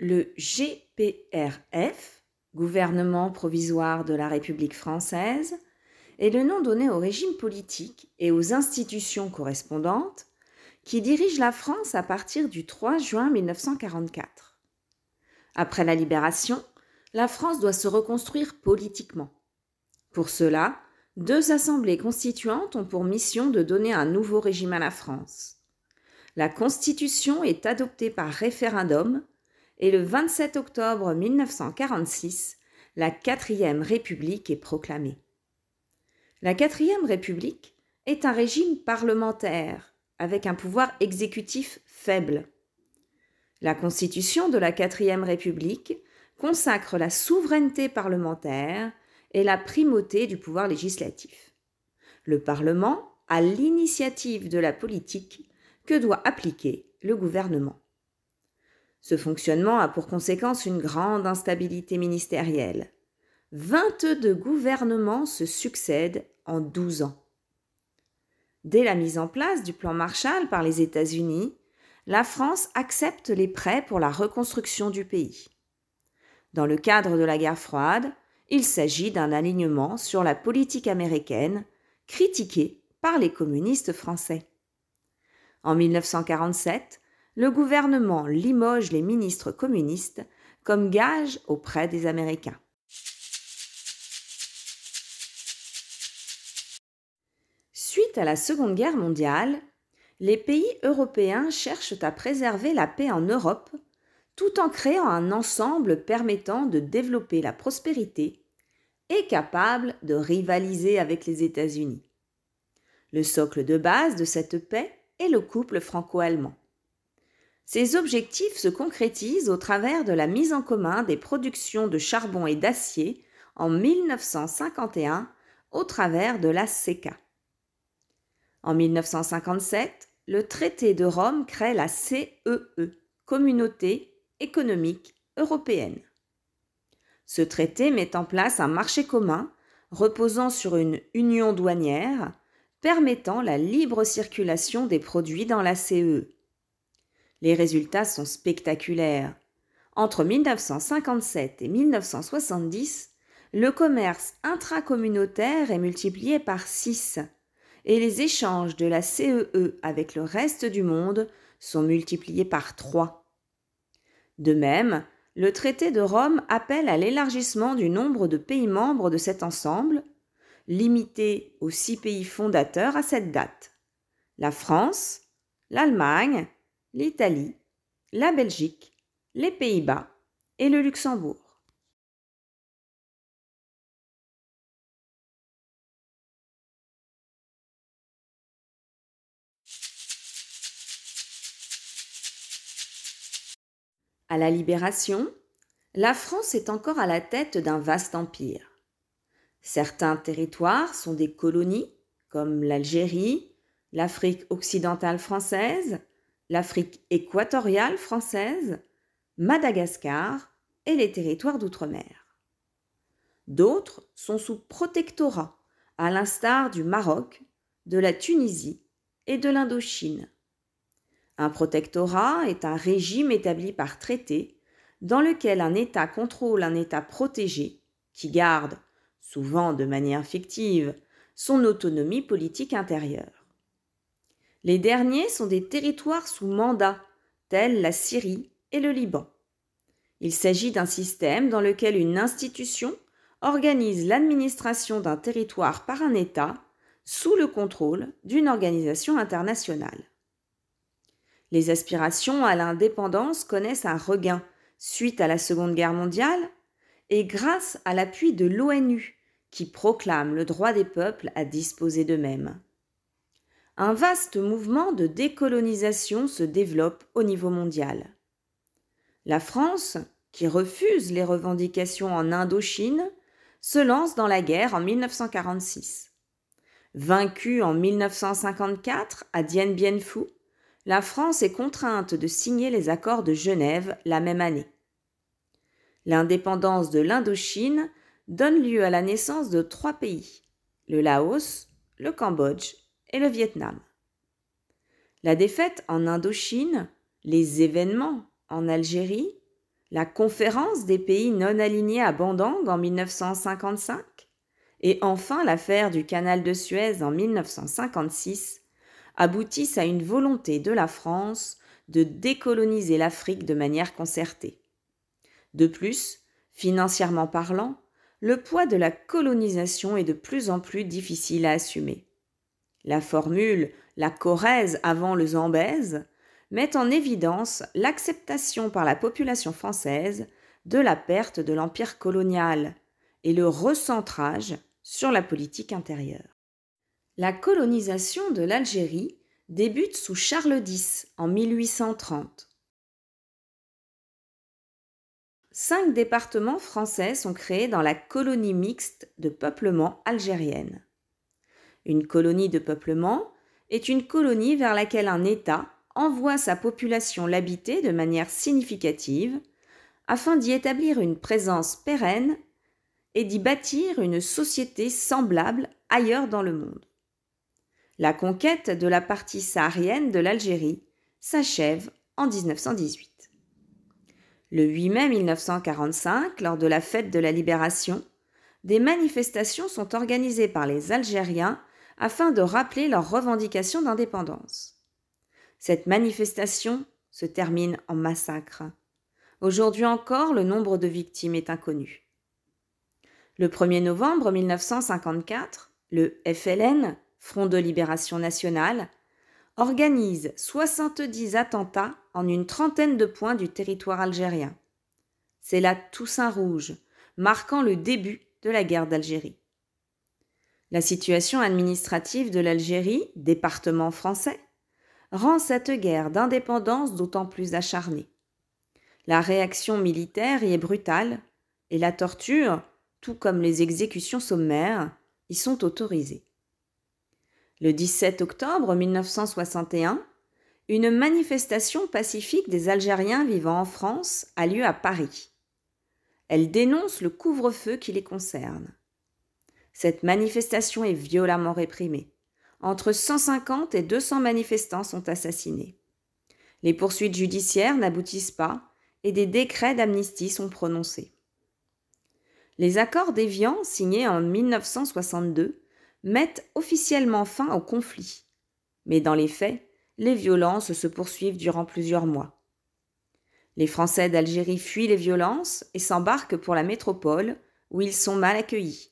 Le GPRF, Gouvernement provisoire de la République française, est le nom donné au régime politique et aux institutions correspondantes qui dirigent la France à partir du 3 juin 1944. Après la libération, la France doit se reconstruire politiquement. Pour cela, 2 assemblées constituantes ont pour mission de donner un nouveau régime à la France. La Constitution est adoptée par référendum et le 27 octobre 1946, la 4e République est proclamée. La 4e République est un régime parlementaire avec un pouvoir exécutif faible. La Constitution de la 4e République consacre la souveraineté parlementaire et la primauté du pouvoir législatif. Le Parlement a l'initiative de la politique que doit appliquer le gouvernement. Ce fonctionnement a pour conséquence une grande instabilité ministérielle. 22 gouvernements se succèdent en 12 ans. Dès la mise en place du plan Marshall par les États-Unis, la France accepte les prêts pour la reconstruction du pays. Dans le cadre de la guerre froide, il s'agit d'un alignement sur la politique américaine, critiquée par les communistes français. En 1947, le gouvernement limoge les ministres communistes comme gage auprès des Américains. Suite à la Seconde Guerre mondiale, les pays européens cherchent à préserver la paix en Europe tout en créant un ensemble permettant de développer la prospérité et capable de rivaliser avec les États-Unis. Le socle de base de cette paix est le couple franco-allemand. Ces objectifs se concrétisent au travers de la mise en commun des productions de charbon et d'acier en 1951 au travers de la CECA. En 1957, le traité de Rome crée la CEE, Communauté économique européenne. Ce traité met en place un marché commun reposant sur une union douanière permettant la libre circulation des produits dans la CEE. Les résultats sont spectaculaires. Entre 1957 et 1970, le commerce intracommunautaire est multiplié par 6 et les échanges de la CEE avec le reste du monde sont multipliés par 3. De même, le traité de Rome appelle à l'élargissement du nombre de pays membres de cet ensemble, limité aux 6 pays fondateurs à cette date: la France, l'Allemagne, l'Italie, la Belgique, les Pays-Bas et le Luxembourg. À la Libération, la France est encore à la tête d'un vaste empire. Certains territoires sont des colonies, comme l'Algérie, l'Afrique occidentale française, l'Afrique équatoriale française, Madagascar et les territoires d'outre-mer. D'autres sont sous protectorat, à l'instar du Maroc, de la Tunisie et de l'Indochine. Un protectorat est un régime établi par traité dans lequel un État contrôle un État protégé qui garde, souvent de manière fictive, son autonomie politique intérieure. Les derniers sont des territoires sous mandat, tels la Syrie et le Liban. Il s'agit d'un système dans lequel une institution organise l'administration d'un territoire par un État sous le contrôle d'une organisation internationale. Les aspirations à l'indépendance connaissent un regain suite à la Seconde Guerre mondiale et grâce à l'appui de l'ONU qui proclame le droit des peuples à disposer d'eux-mêmes. Un vaste mouvement de décolonisation se développe au niveau mondial. La France, qui refuse les revendications en Indochine, se lance dans la guerre en 1946. Vaincue en 1954 à Dien Bien Phu, la France est contrainte de signer les accords de Genève la même année. L'indépendance de l'Indochine donne lieu à la naissance de 3 pays, le Laos, le Cambodge et le Vietnam. La défaite en Indochine, les événements en Algérie, la conférence des pays non alignés à Bandang en 1955 et enfin l'affaire du canal de Suez en 1956 aboutissent à une volonté de la France de décoloniser l'Afrique de manière concertée. De plus, financièrement parlant, le poids de la colonisation est de plus en plus difficile à assumer. La formule « la Corrèze avant le Zambèze » met en évidence l'acceptation par la population française de la perte de l'empire colonial et le recentrage sur la politique intérieure. La colonisation de l'Algérie débute sous Charles X en 1830. 5 départements français sont créés dans la colonie mixte de peuplement algérienne. Une colonie de peuplement est une colonie vers laquelle un État envoie sa population l'habiter de manière significative afin d'y établir une présence pérenne et d'y bâtir une société semblable ailleurs dans le monde. La conquête de la partie saharienne de l'Algérie s'achève en 1918. Le 8 mai 1945, lors de la fête de la Libération, des manifestations sont organisées par les Algériens afin de rappeler leurs revendications d'indépendance. Cette manifestation se termine en massacre. Aujourd'hui encore, le nombre de victimes est inconnu. Le 1er novembre 1954, le FLN, Front de Libération Nationale, organise 70 attentats en une trentaine de points du territoire algérien. C'est la Toussaint rouge, marquant le début de la guerre d'Algérie. La situation administrative de l'Algérie, département français, rend cette guerre d'indépendance d'autant plus acharnée. La réaction militaire y est brutale et la torture, tout comme les exécutions sommaires, y sont autorisées. Le 17 octobre 1961, une manifestation pacifique des Algériens vivant en France a lieu à Paris. Elle dénonce le couvre-feu qui les concerne. Cette manifestation est violemment réprimée. Entre 150 et 200 manifestants sont assassinés. Les poursuites judiciaires n'aboutissent pas et des décrets d'amnistie sont prononcés. Les accords d'Évian, signés en 1962, mettent officiellement fin au conflit. Mais dans les faits, les violences se poursuivent durant plusieurs mois. Les Français d'Algérie fuient les violences et s'embarquent pour la métropole où ils sont mal accueillis.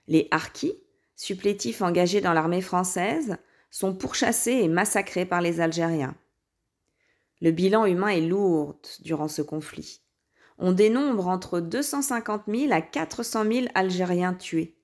Les harkis, supplétifs engagés dans l'armée française, sont pourchassés et massacrés par les Algériens. Le bilan humain est lourd durant ce conflit. On dénombre entre 250 000 à 400 000 Algériens tués.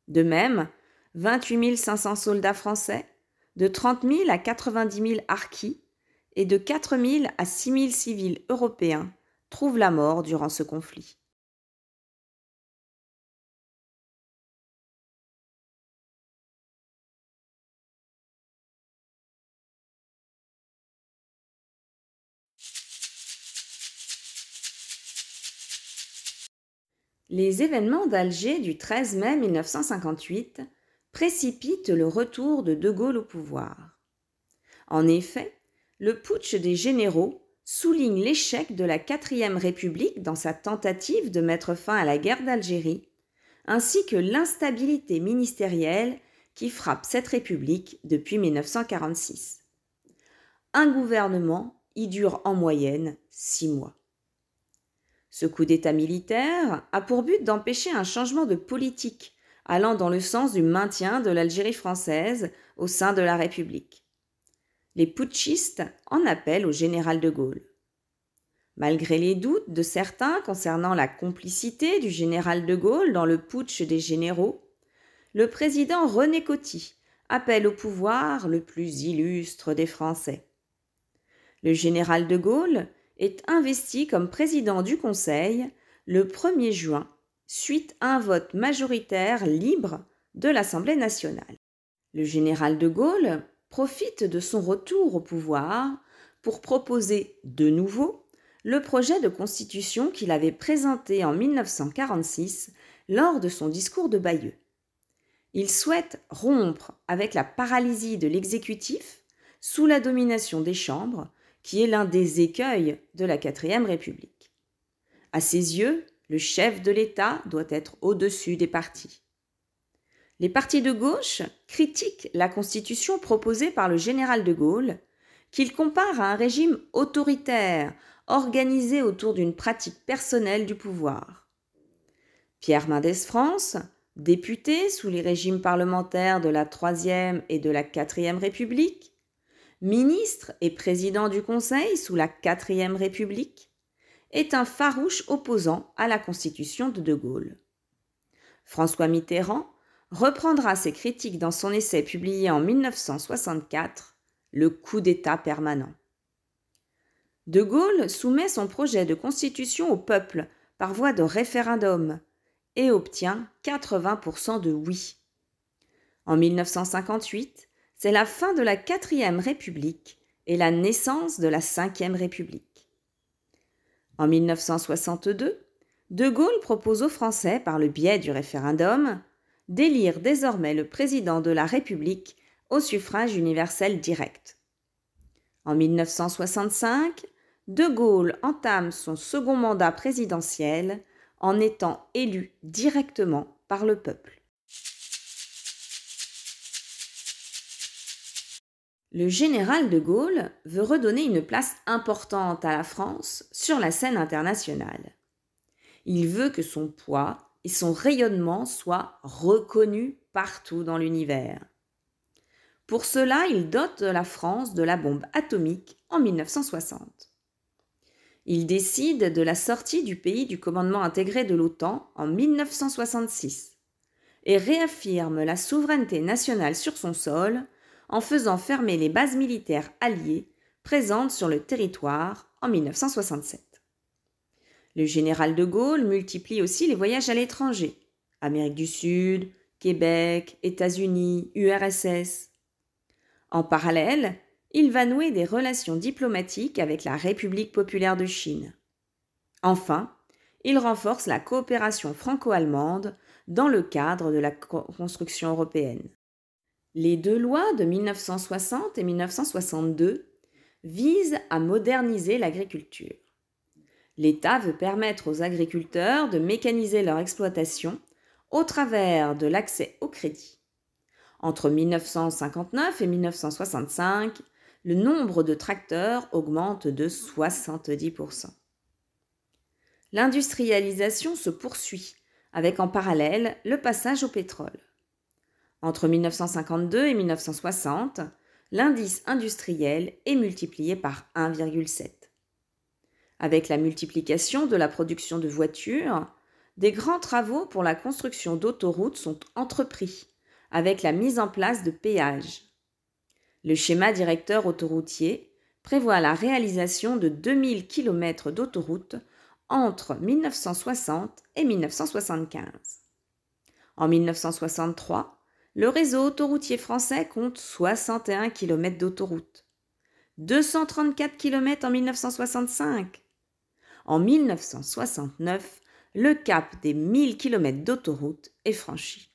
De même, 28 500 soldats français, de 30 000 à 90 000 harkis et de 4 000 à 6 000 civils européens trouvent la mort durant ce conflit. Les événements d'Alger du 13 mai 1958 précipitent le retour de De Gaulle au pouvoir. En effet, le putsch des généraux souligne l'échec de la 4e République dans sa tentative de mettre fin à la guerre d'Algérie, ainsi que l'instabilité ministérielle qui frappe cette République depuis 1946. Un gouvernement y dure en moyenne 6 mois. Ce coup d'État militaire a pour but d'empêcher un changement de politique allant dans le sens du maintien de l'Algérie française au sein de la République. Les putschistes en appellent au général de Gaulle. Malgré les doutes de certains concernant la complicité du général de Gaulle dans le putsch des généraux, le président René Coty appelle au pouvoir le plus illustre des Français. Le général de Gaulle est investi comme président du Conseil le 1er juin, suite à un vote majoritaire libre de l'Assemblée nationale. Le général de Gaulle profite de son retour au pouvoir pour proposer de nouveau le projet de constitution qu'il avait présenté en 1946 lors de son discours de Bayeux. Il souhaite rompre avec la paralysie de l'exécutif sous la domination des chambres, qui est l'un des écueils de la 4e République. À ses yeux, le chef de l'État doit être au-dessus des partis. Les partis de gauche critiquent la constitution proposée par le général de Gaulle, qu'il compare à un régime autoritaire organisé autour d'une pratique personnelle du pouvoir. Pierre Mendès France, député sous les régimes parlementaires de la Troisième et de la Quatrième République, ministre et président du Conseil sous la Quatrième République, est un farouche opposant à la Constitution de Gaulle. François Mitterrand reprendra ses critiques dans son essai publié en 1964, Le coup d'État permanent. De Gaulle soumet son projet de constitution au peuple par voie de référendum et obtient 80% de oui. En 1958, c'est la fin de la Quatrième République et la naissance de la Cinquième République. En 1962, De Gaulle propose aux Français, par le biais du référendum, d'élire désormais le président de la République au suffrage universel direct. En 1965, De Gaulle entame son second mandat présidentiel en étant élu directement par le peuple. Le général de Gaulle veut redonner une place importante à la France sur la scène internationale. Il veut que son poids et son rayonnement soient reconnus partout dans l'univers. Pour cela, il dote la France de la bombe atomique en 1960. Il décide de la sortie du pays du commandement intégré de l'OTAN en 1966 et réaffirme la souveraineté nationale sur son sol en faisant fermer les bases militaires alliées présentes sur le territoire en 1967. Le général de Gaulle multiplie aussi les voyages à l'étranger, Amérique du Sud, Québec, États-Unis, URSS. En parallèle, il va nouer des relations diplomatiques avec la République populaire de Chine. Enfin, il renforce la coopération franco-allemande dans le cadre de la construction européenne. Les deux lois de 1960 et 1962 visent à moderniser l'agriculture. L'État veut permettre aux agriculteurs de mécaniser leur exploitation au travers de l'accès au crédit. Entre 1959 et 1965, le nombre de tracteurs augmente de 70%. L'industrialisation se poursuit, avec en parallèle le passage au pétrole. Entre 1952 et 1960, l'indice industriel est multiplié par 1,7. Avec la multiplication de la production de voitures, des grands travaux pour la construction d'autoroutes sont entrepris, avec la mise en place de péages. Le schéma directeur autoroutier prévoit la réalisation de 2000 km d'autoroutes entre 1960 et 1975. En 1963, le réseau autoroutier français compte 61 km d'autoroutes, 234 km en 1965. En 1969, le cap des 1000 km d'autoroute est franchi.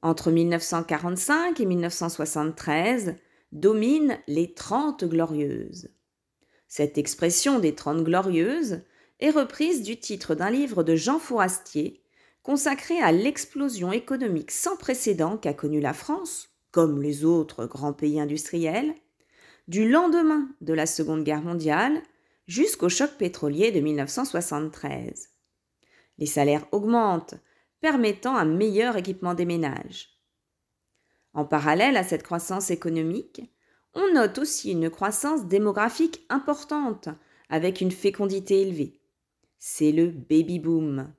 Entre 1945 et 1973, dominent les 30 glorieuses. Cette expression des 30 glorieuses est reprise du titre d'un livre de Jean Fourastier consacré à l'explosion économique sans précédent qu'a connue la France, comme les autres grands pays industriels, du lendemain de la Seconde Guerre mondiale jusqu'au choc pétrolier de 1973. Les salaires augmentent, permettant un meilleur équipement des ménages. En parallèle à cette croissance économique, on note aussi une croissance démographique importante, avec une fécondité élevée. C'est le baby-boom.